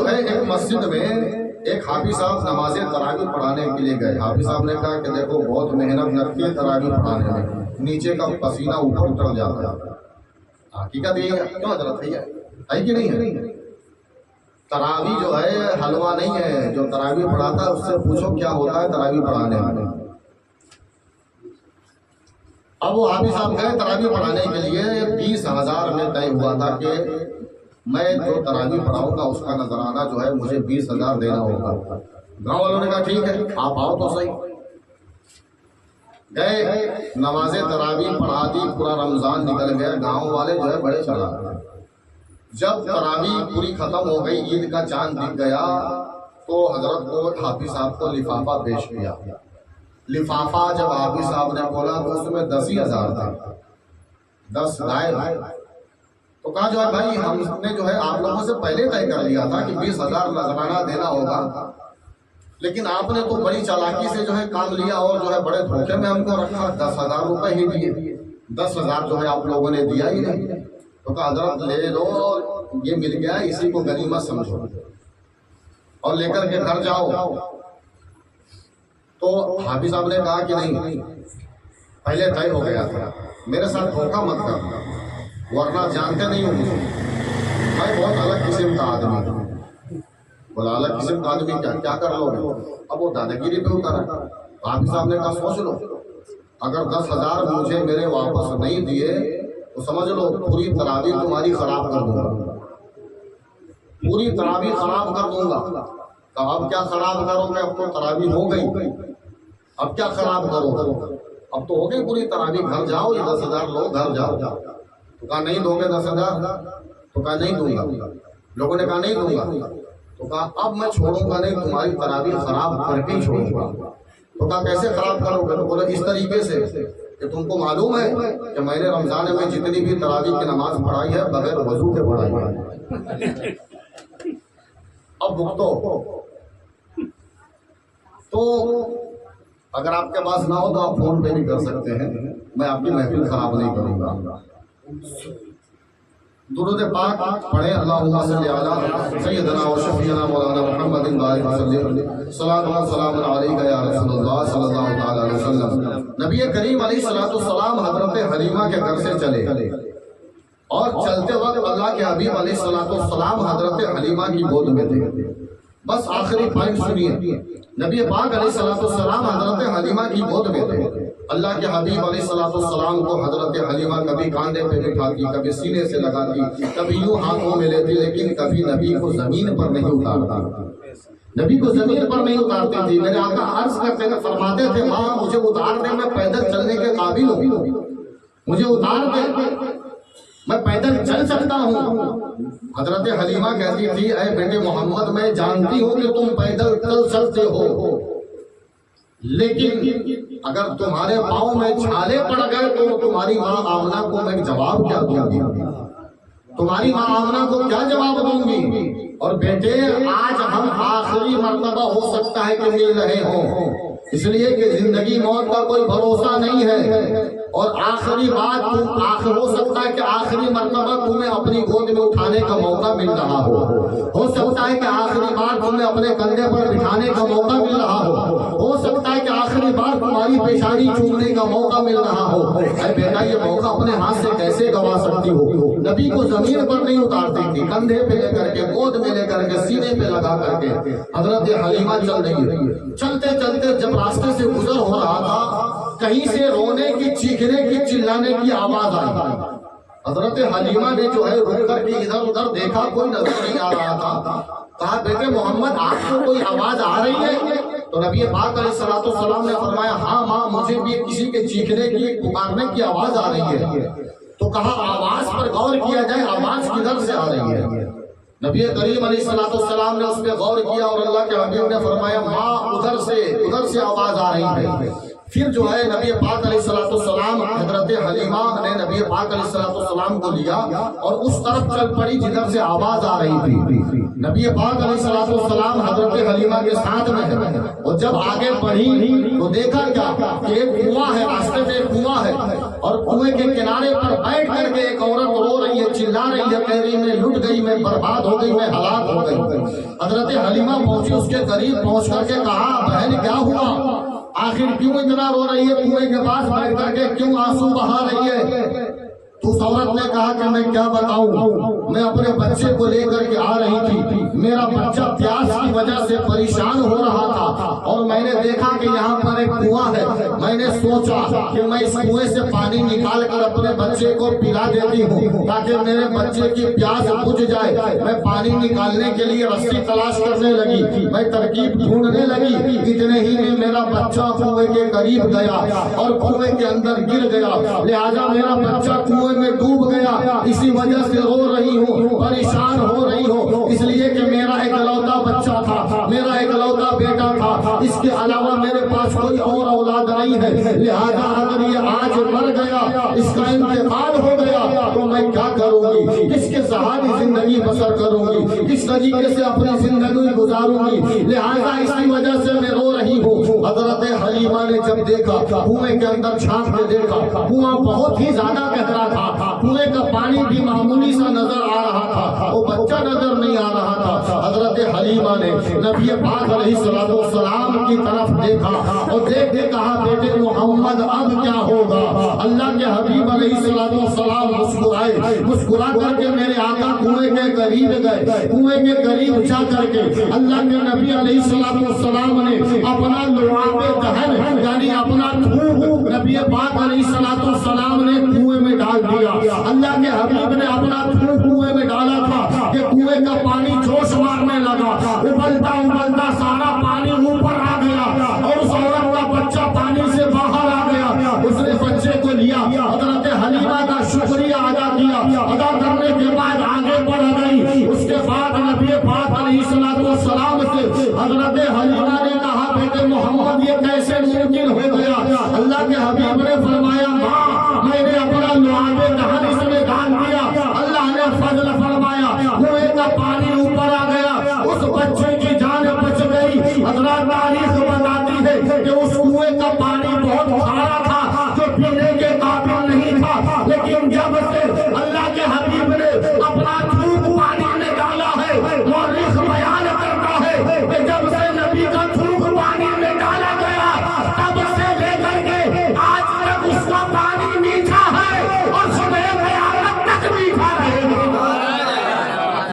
جو ہے ایک مسجد میں ایک حافظ صاحب نماز تراویح پڑھانے کے لیے گئے. حافظ صاحب نے کہا کہ دیکھو بہت محنت لگتی ہے تراویح پڑھانے میں، نیچے کا پسینہ اوپر اتر جاتا ہے. حقیقت یہ ہے کیوں حضرت ہے کہ نہیں ہے؟ تراویح جو ہے حلوہ نہیں ہے. جو تراویح پڑھاتا ہے اس سے پوچھو کیا ہوتا ہے تراویح پڑھانے میں. اب وہ حافظ صاحب گئے تراویح پڑھانے کے لیے. 20,000 میں طے ہوا تھا کہ میں جو تراویح پڑھاؤں گا اس کا نذرانہ جو ہے مجھے 20,000 دینا ہوگا. گاؤں والوں نے کہا ٹھیک ہے آپ آؤ تو صحیح. گئے نماز تراویح پڑھا دی، پورا رمضان نکل گیا. گاؤں والے جو ہے بڑے چلاک. جب تراویح پوری ختم ہو گئی، عید کا چاند دکھ گیا تو حضرت کو حافظ صاحب کو لفافہ پیش کیا. لفافہ جب حافظ صاحب نے کھولا تو اس میں 10,000 تھا. 10 غائب. تو کہا جو ہے بھائی ہم نے جو ہے آپ لوگوں سے پہلے طے کر لیا تھا کہ 20,000 نذرانہ دینا ہوگا، لیکن آپ نے تو بڑی چالاکی سے جو ہے کام لیا اور جو ہے بڑے دھوکے میں ہم کو رکھا. 10,000 روپے ہی دیے، 10,000 جو ہے آپ لوگوں نے دیا ہی نہیں. تو کہا حضرت لے لو، یہ مل گیا، اسی کو غنیمت سمجھو اور لے کر کے گھر جاؤ. تو حافظ صاحب نے کہا کہ نہیں، پہلے طے ہو گیا تھا، میرے ساتھ دھوکہ مت کرنا، ورنہ جانتے نہیں ہوں میں بہت الگ قسم کا آدمی ہوں. بولا الگ قسم کا آدمی کیا کر لو گے؟ اب وہ دادا گیری پہ اترا. حافظ صاحب نے کہا سوچ لو، اگر 10,000 مجھے میرے واپس نہیں دیے تو سمجھ لو پوری تراویح تمہاری خراب کر دوں گا، پوری تراویح خراب کر دوں گا. تو اب کیا خراب کرو گے؟ اب تو تراویح ہو گئی، اب کیا خراب کرو گے؟ اب تو ہو گئی پوری تراویح. گھر جاؤ، یہ 10,000 لو، گھر جاؤ. تو کہا نہیں دو گے 10,000؟ تو کہا نہیں دوں گا. لوگوں نے کہا نہیں دوں گا. تو کہا اب میں چھوڑوں گا نہیں، تمہاری تراویح خراب کر کے ہی چھوڑوں گا. تو کہا کیسے خراب کرو گے؟ تو بولا اس طریقے سے کہ تم کو معلوم ہے کہ میں نے رمضان میں جتنی بھی تراویح کی نماز پڑھائی ہے بغیر وضو کے پڑھائی ہے. اب بھگتو. تو اگر آپ کے پاس نہ ہو تو آپ فون پہ بھی کر سکتے ہیں، میں آپ کی محفل خراب نہیں کروں گا. درود پاک پڑھیں. اللہم صلی علی سیدنا و شفیعنا مولانا محمد بارک وسلم. صلاۃ و سلام علیک یا رسول اللہ صلی اللہ تعالی علیہ وسلم. نبی کریم علیہ السلام حضرت حلیمہ کے گھر سے چلے اور چلتے وقت اللہ کے حبیب علیہ السلام حضرت حلیمہ کی گود میں تھے. بس آخری پوائنٹ سنیے. نبی پاک علیہ السلام حضرت حلیمہ کی گود میں تھے. اللہ کے حبیب علیہ السلام کو حضرت حلیمہ کبھی کاندھے پہ بٹھاتی، کبھی سینے سے لگاتی، کبھی یوں ہاتھوں میں لیتی، لیکن کبھی نبی کو زمین پر نہیں اتارتی. نبی کو زمین پر نہیں اتارتی تھی. میرے آقا عرض کرتے تھے، فرماتے تھے ماں مجھے اتار دے، میں پیدل چلنے کے قابل ہوں، مجھے اتار دے، میں پیدل چل سکتا ہوں. حضرت حلیمہ کہتی تھی اے بیٹے محمد میں جانتی ہوں کہ تم پیدل چل سکتے ہو، لیکن اگر تمہارے پاؤں میں چھالے پڑ گئے تو تمہاری ماں آمنہ کو میں جواب کیا دوں گی؟ تمہاری ماں آمنہ کو کیا جواب دوں گی؟ اور بیٹے آج ہم آخری مرتبہ ہو سکتا ہے کہ مل رہے ہوں، اس لیے کہ زندگی موت کا کوئی بھروسہ نہیں ہے، اور آخری بات ہو سکتا ہے کہ آخری مرتبہ تمہیں اپنی گود میں اٹھانے کا موقع مل رہا ہو سکتا ہے کہ آخری بار تمہیں اپنے کندھے پر بٹھانے کا موقع مل رہا ہو سکتا ہے کہ آخری بار تمہاری پیشانی چومنے کا موقع مل رہا ہو. اے بیٹا یہ موقع اپنے ہاتھ سے کیسے گوا سکتی ہو؟ نبی کو زمین پر نہیں اتارتی تھی، کندھے پہ لے کر کے، گود میں لے کر کے، سینے پہ لگا کر کے حضرت حلیمہ چل رہی ہے. چلتے چلتے جب راستے سے گزر ہو رہا تھا، کہیں سے رونے کی، چیخنے کی، چلانے کی آواز آئی. حضرت حلیمہ نے جو ہے رک کر کے ادھر ادھر دیکھا، کوئی نظر نہیں آ رہا تھا. کہا بیٹے محمد آپ کو کوئی آواز آ رہی ہے؟ تو نبی پاک علیہ السلام نے فرمایا ہاں ماں مجھے بھی کسی کے چیخنے کی، پکارنے کی آواز آ رہی ہے. تو کہا آواز پر غور کیا جائے، آواز کدھر سے آ رہی ہے؟ نبی کریم علیہ السلام نے اس پہ غور کیا اور اللہ کے حبیب نے فرمایا ماں ادھر سے آواز آ رہی ہے. پھر جو ہے نبی پاک علیہ السلام حضرت حلیمہ نے نبی پاک علیہ السلام کو لیا اور اس طرف چل پڑی جدھر سے آواز آ رہی تھی. نبی پاک علیہ الصلوۃ والسلام حضرت حلیمہ کے ساتھ میں ہے، اور جب آگے بڑھی تو دیکھا کیا کہ ایک کنواں ہے، راستے میں ایک کنواں ہے، اور کنویں کے کنارے پر بیٹھ کر کے ایک عورت رو رہی ہے، چلا رہی ہے، کہہ رہی میں لٹ گئی، میں برباد ہو گئی، میں ہلاک ہو گئی۔ حضرت حلیمہ پہنچی، اس کے قریب پہنچ کر کے کہا بہن کیا ہوا، آخر کیوں اتنا رو رہی ہے، کنویں کے پاس بیٹھ کر کے کیوں آنسو بہا رہی ہے؟ تو اس عورت نے کہا کہ میں کیا بتاؤں، میں اپنے بچے کو لے کر کے آ رہی تھی، میرا بچہ پیاس کی وجہ سے پریشان ہو رہا تھا، اور میں نے دیکھا کہ یہاں پر ایک کنواں ہے، میں نے سوچا کہ میں اس کنویں سے پانی نکال کر اپنے بچے کو پلا دیتی ہوں تاکہ میرے بچے کی پیاس بجھ جائے۔ میں پانی نکالنے کے لیے رسی تلاش کرنے لگی، میں ترکیب ڈھونڈنے لگی، اتنے ہی میں میرا بچہ کنویں کے قریب گیا اور کنویں کے اندر گر گیا، لہذا میرا بچہ کنویں میں ڈوب گیا، اسی وجہ سے رو رہی ہوں، پریشان ہو رہی ہوں، اس لیے کہ میرا اکلوتا بچہ تھا، میرا اکلوتا بیٹا تھا، اس کے علاوہ میرے پاس کوئی اور اولاد نہیں ہے، لہذا اگر یہ آج مر گیا، اس کا انتقال ہو گیا تو میں کیا کروں گی، کس کے سہارے زندگی بسر کروں گی، کس طریقے سے اپنی زندگی گزاروں گی، لہذا اسی وجہ سے میں رو رہی ہوں۔ حضرت حلیمہ نے جب دیکھا، کنویں کے اندر جھانک کے دیکھا، کنواں بہت ہی زیادہ گہرا تھا، کنویں کا پانی بھی معمولی سا نظر آ رہا تھا، وہ بچہ نظر نہیں آ رہا تھا۔ حضرت حلیمہ نے نبی پاک علیہ الصلوۃ والسلام کی طرف دیکھا اور دیکھ کے کہا بیٹے محمد اب کیا ہوگا؟ اللہ کے حبیب علیہ الصلوۃ والسلام مسکرائے، مسکرا کر کے میرے آقا کنویں کے قریب گئے، کنویں کے قریب جا کر کے اللہ کے نبی علیہ الصلوۃ والسلام نے اپنا لعاب دہن یعنی اپنا تھوک نبی پاک علیہ الصلوۃ والسلام نے کنویں میں ڈال دیا۔ اللہ کے حبیب نے اپنا تھوک کنویں میں ڈالا تھا کہ کنویں کا پانی جوش مارنے لگا، ابلتا ابلتا سارا پانی اوپر آ گیا اور اس عورت کا بچہ پانی سے باہر آ گیا۔ اس نے بچے کو لیا، حضرت حلیمہ کا شکریہ ادا کیا، ادا کرنے کے بعد آگے بڑھ گئی۔ اس کے بعد نبی پاک علیہ الصلوۃ والسلام سے حضرت